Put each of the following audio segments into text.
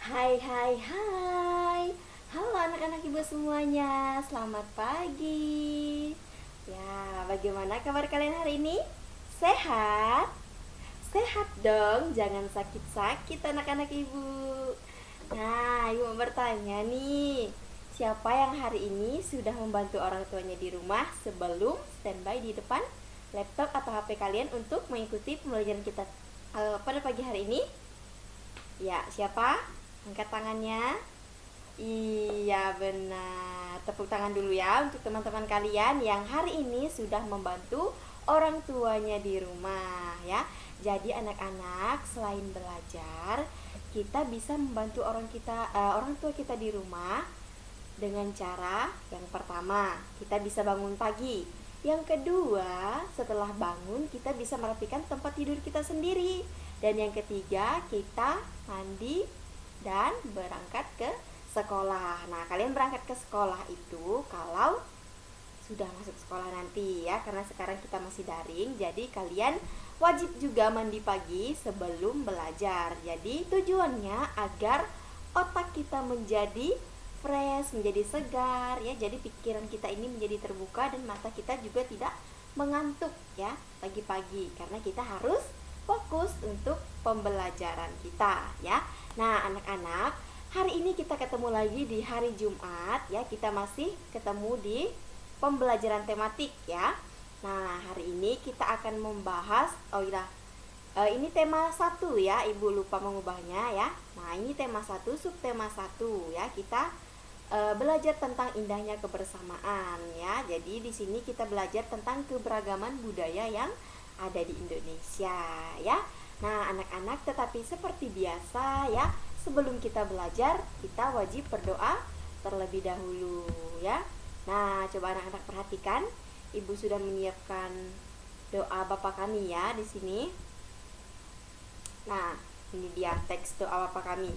Hai hai hai. Halo anak-anak ibu semuanya. Selamat pagi. Ya, bagaimana kabar kalian hari ini? Sehat? Sehat dong, jangan sakit-sakit anak-anak ibu. Nah, ibu mau bertanya nih. Siapa yang hari ini sudah membantu orang tuanya di rumah sebelum standby di depan laptop atau HP kalian untuk mengikuti pembelajaran kita pada pagi hari ini? Ya, siapa? Angkat tangannya. Iya benar. Tepuk tangan dulu ya untuk teman-teman kalian yang hari ini sudah membantu orang tuanya di rumah ya. Jadi anak-anak selain belajar, kita bisa membantu orang tua kita di rumah dengan cara yang pertama, kita bisa bangun pagi. Yang kedua, setelah bangun kita bisa merapikan tempat tidur kita sendiri. Dan yang ketiga, kita mandi dan berangkat ke sekolah. Nah, kalian berangkat ke sekolah itu kalau sudah masuk sekolah nanti ya, karena sekarang kita masih daring. Jadi kalian wajib juga mandi pagi sebelum belajar. Jadi tujuannya agar otak kita menjadi fresh, menjadi segar ya. Jadi pikiran kita ini menjadi terbuka dan mata kita juga tidak mengantuk ya pagi-pagi, karena kita harus fokus untuk pembelajaran kita ya. Nah, anak-anak, hari ini kita ketemu lagi di hari Jumat ya. Kita masih ketemu di pembelajaran tematik ya. Nah, hari ini kita akan membahas ini tema satu ya, Ibu lupa mengubahnya ya. Nah, ini tema satu, subtema satu ya. Kita belajar tentang indahnya kebersamaan ya. Jadi di sini kita belajar tentang keberagaman budaya yang ada di Indonesia ya. Nah, anak-anak, tetapi seperti biasa ya, sebelum kita belajar, kita wajib berdoa terlebih dahulu ya. Nah, coba anak-anak perhatikan, Ibu sudah menyiapkan doa Bapa kami ya di sini. Nah, ini dia teks doa Bapa kami.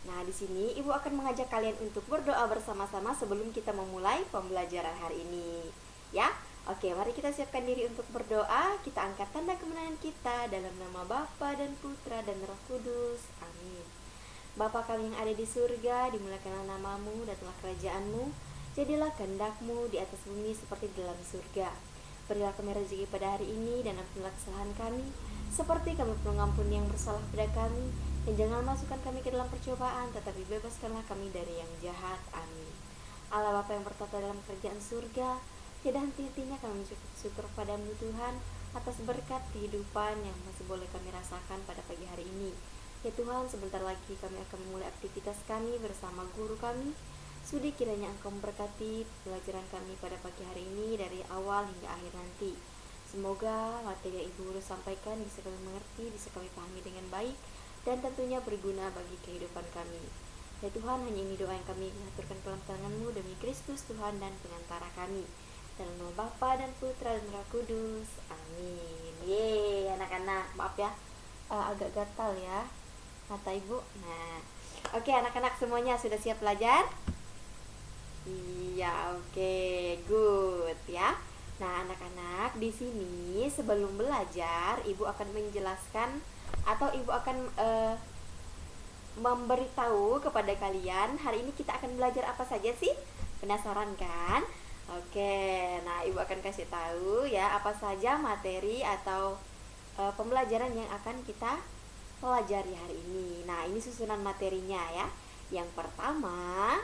Nah, di sini Ibu akan mengajak kalian untuk berdoa bersama-sama sebelum kita memulai pembelajaran hari ini. Ya, oke, mari kita siapkan diri untuk berdoa. Kita angkat tanda kemenangan kita dalam nama Bapa dan Putra dan Roh Kudus. Amin. Bapa kami yang ada di surga, dimuliakanlah namamu, datanglah kerajaanmu. Jadilah kehendak-mu di atas bumi seperti di dalam surga. Berilah kami rezeki pada hari ini dan ampunilah kesalahan kami, seperti kami pun mengampuni yang bersalah pada kami. Dan jangan masukkan kami ke dalam percobaan, tetapi bebaskanlah kami dari yang jahat. Amin. Allah Bapa yang bertata dalam kerajaan surga, tiada henti-hentinya kami bersyukur padamu Tuhan atas berkat kehidupan yang masih boleh kami rasakan pada pagi hari ini. Ya Tuhan, sebentar lagi kami akan memulai aktivitas kami bersama guru kami. Sudi kiranya Engkau memberkati pelajaran kami pada pagi hari ini dari awal hingga akhir nanti. Semoga materi yang Ibu Guru sampaikan bisa kami mengerti, bisa kami pahami dengan baik, dan tentunya berguna bagi kehidupan kami. Ya Tuhan, hanya ini doa yang kami aturkan ke dalam tangan-Mu demi Kristus Tuhan dan pengantara kami. Dalam nama Bapa dan Putra dan Roh Kudus. Amin. Yeay, anak-anak, maaf ya, agak gatal ya mata Ibu. Nah, oke anak-anak semuanya sudah siap belajar? Iya, oke, good ya. Nah, anak-anak, di sini sebelum belajar, Ibu akan menjelaskan atau Ibu akan memberitahu kepada kalian hari ini kita akan belajar apa saja sih? Penasaran kan? Oke, nah Ibu akan kasih tahu ya apa saja materi atau pembelajaran yang akan kita pelajari hari ini. Nah, ini susunan materinya ya. Yang pertama,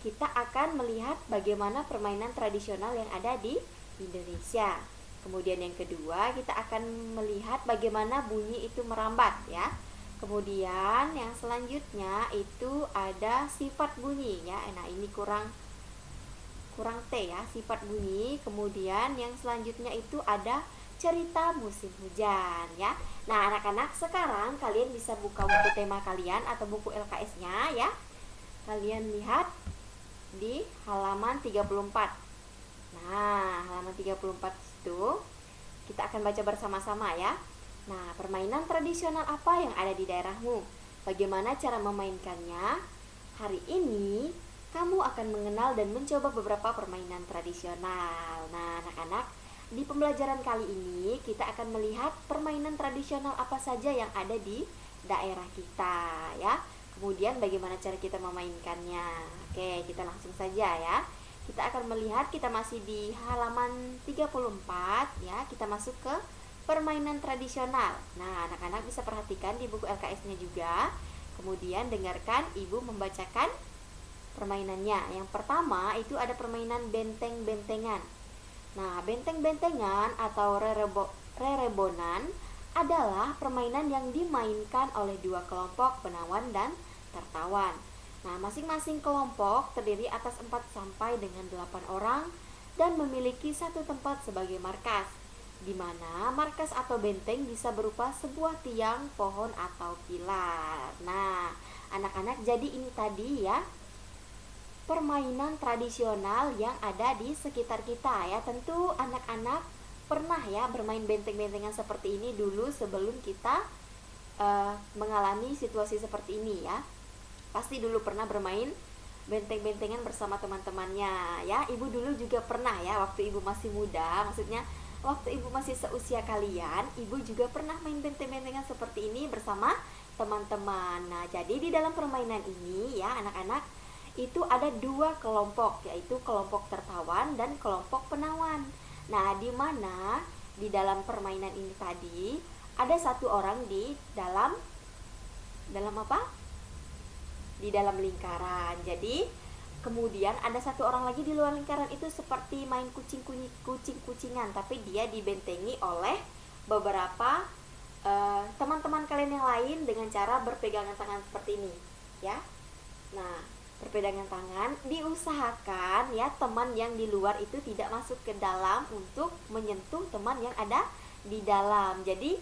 kita akan melihat bagaimana permainan tradisional yang ada di Indonesia. Kemudian yang kedua, kita akan melihat bagaimana bunyi itu merambat ya. Kemudian yang selanjutnya itu ada sifat bunyi ya. Nah, ini kurang T ya, sifat bunyi. Kemudian yang selanjutnya itu ada cerita musim hujan ya. Nah, anak-anak, sekarang kalian bisa buka buku tema kalian atau buku LKS-nya ya. Kalian lihat di halaman 34. Nah, halaman 34 itu kita akan baca bersama-sama ya. Nah, permainan tradisional apa yang ada di daerahmu? Bagaimana cara memainkannya? Hari ini kamu akan mengenal dan mencoba beberapa permainan tradisional. Nah, anak-anak, di pembelajaran kali ini kita akan melihat permainan tradisional apa saja yang ada di daerah kita ya. Kemudian bagaimana cara kita memainkannya? Oke, kita langsung saja ya. Kita akan melihat, kita masih di halaman 34 ya. Kita masuk ke permainan tradisional. Nah, anak-anak bisa perhatikan di buku LKS-nya juga. Kemudian dengarkan ibu membacakan permainannya. Yang pertama itu ada permainan benteng-bentengan. Nah, benteng-bentengan atau rerebonan adalah permainan yang dimainkan oleh dua kelompok penawan dan tertawan. Nah, masing-masing kelompok terdiri atas 4 sampai dengan 8 orang dan memiliki satu tempat sebagai markas, di mana markas atau benteng bisa berupa sebuah tiang, pohon, atau pilar. Nah, anak-anak, jadi ini tadi ya permainan tradisional yang ada di sekitar kita ya. Tentu anak-anak pernah ya bermain benteng-bentengan seperti ini dulu sebelum kita mengalami situasi seperti ini ya. Pasti dulu pernah bermain benteng-bentengan bersama teman-temannya ya. Ibu dulu juga pernah ya, waktu ibu masih muda, maksudnya waktu ibu masih seusia kalian, ibu juga pernah main benteng-bentengan seperti ini bersama teman-teman. Nah, jadi di dalam permainan ini ya anak-anak, itu ada dua kelompok, yaitu kelompok tertawan dan kelompok penawan. Nah, di mana di dalam permainan ini tadi ada satu orang di dalam apa? Di dalam lingkaran. Jadi kemudian ada satu orang lagi di luar lingkaran, itu seperti main kucing-kucingan, tapi dia dibentengi oleh beberapa teman-teman kalian yang lain dengan cara berpegangan tangan seperti ini, ya. Nah, perpegangan tangan diusahakan ya teman yang di luar itu tidak masuk ke dalam untuk menyentuh teman yang ada di dalam. Jadi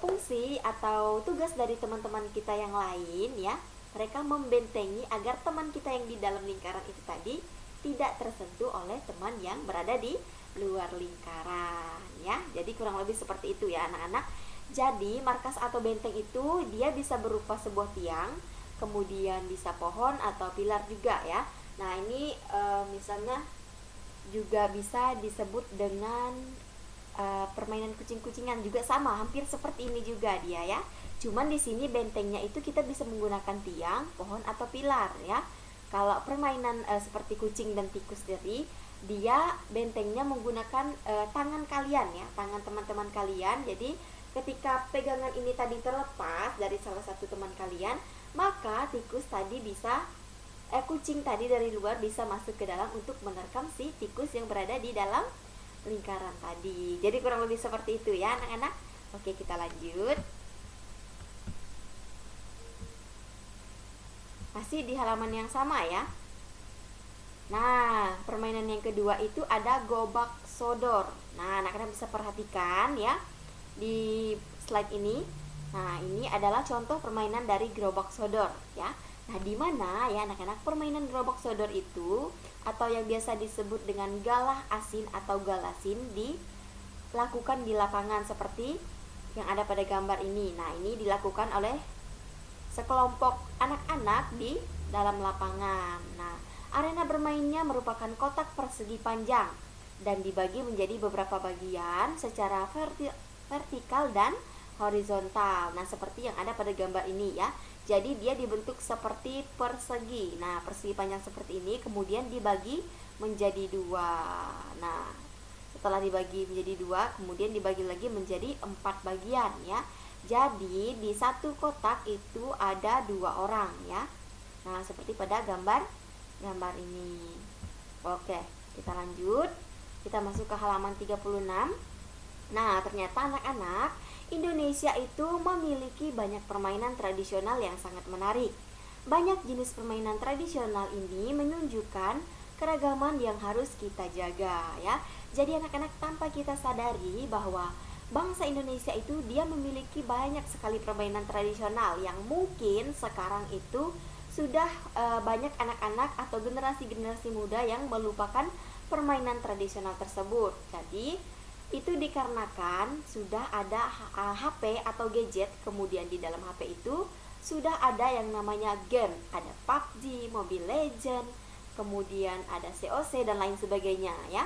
fungsi atau tugas dari teman-teman kita yang lain ya, mereka membentengi agar teman kita yang di dalam lingkaran itu tadi tidak tersentuh oleh teman yang berada di luar lingkaran ya. Jadi kurang lebih seperti itu ya anak-anak. Jadi markas atau benteng itu dia bisa berupa sebuah tiang, kemudian bisa pohon atau pilar juga ya. Nah, ini misalnya juga bisa disebut dengan permainan kucing-kucingan, juga sama, hampir seperti ini juga dia ya. Cuman di sini bentengnya itu kita bisa menggunakan tiang, pohon atau pilar ya. Kalau permainan seperti kucing dan tikus tadi, dia bentengnya menggunakan tangan kalian ya, tangan teman-teman kalian. Jadi ketika pegangan ini tadi terlepas dari salah satu teman kalian, maka tikus tadi bisa kucing tadi dari luar bisa masuk ke dalam untuk menerkam si tikus yang berada di dalam lingkaran tadi. Jadi kurang lebih seperti itu ya anak-anak. Oke, kita lanjut. Masih di halaman yang sama ya. Nah, permainan yang kedua itu ada gobak sodor. Nah, anak-anak bisa perhatikan ya di slide ini. Nah, ini adalah contoh permainan dari gerobak sodor ya. Nah, di mana ya anak-anak, permainan gerobak sodor itu atau yang biasa disebut dengan galah asin atau galasin dilakukan di lapangan seperti yang ada pada gambar ini. Nah, ini dilakukan oleh sekelompok anak-anak di dalam lapangan. Nah, arena bermainnya merupakan kotak persegi panjang dan dibagi menjadi beberapa bagian secara vertikal dan horizontal. Nah, seperti yang ada pada gambar ini ya. Jadi dia dibentuk seperti persegi. Nah, persegi panjang seperti ini kemudian dibagi menjadi dua. Nah, setelah dibagi menjadi dua, kemudian dibagi lagi menjadi 4 bagian ya. Jadi di satu kotak itu ada 2 orang ya. Nah, seperti pada gambar ini. Oke, kita lanjut. Kita masuk ke halaman 36. Nah, ternyata anak-anak, Indonesia itu memiliki banyak permainan tradisional yang sangat menarik. Banyak jenis permainan tradisional ini menunjukkan keragaman yang harus kita jaga ya. Jadi anak-anak, tanpa kita sadari bahwa bangsa Indonesia itu dia memiliki banyak sekali permainan tradisional yang mungkin sekarang itu sudah banyak anak-anak atau generasi-generasi muda yang melupakan permainan tradisional tersebut. Jadi itu dikarenakan sudah ada HP atau gadget, kemudian di dalam HP itu sudah ada yang namanya game, ada PUBG, Mobile Legend, kemudian ada COC dan lain sebagainya ya.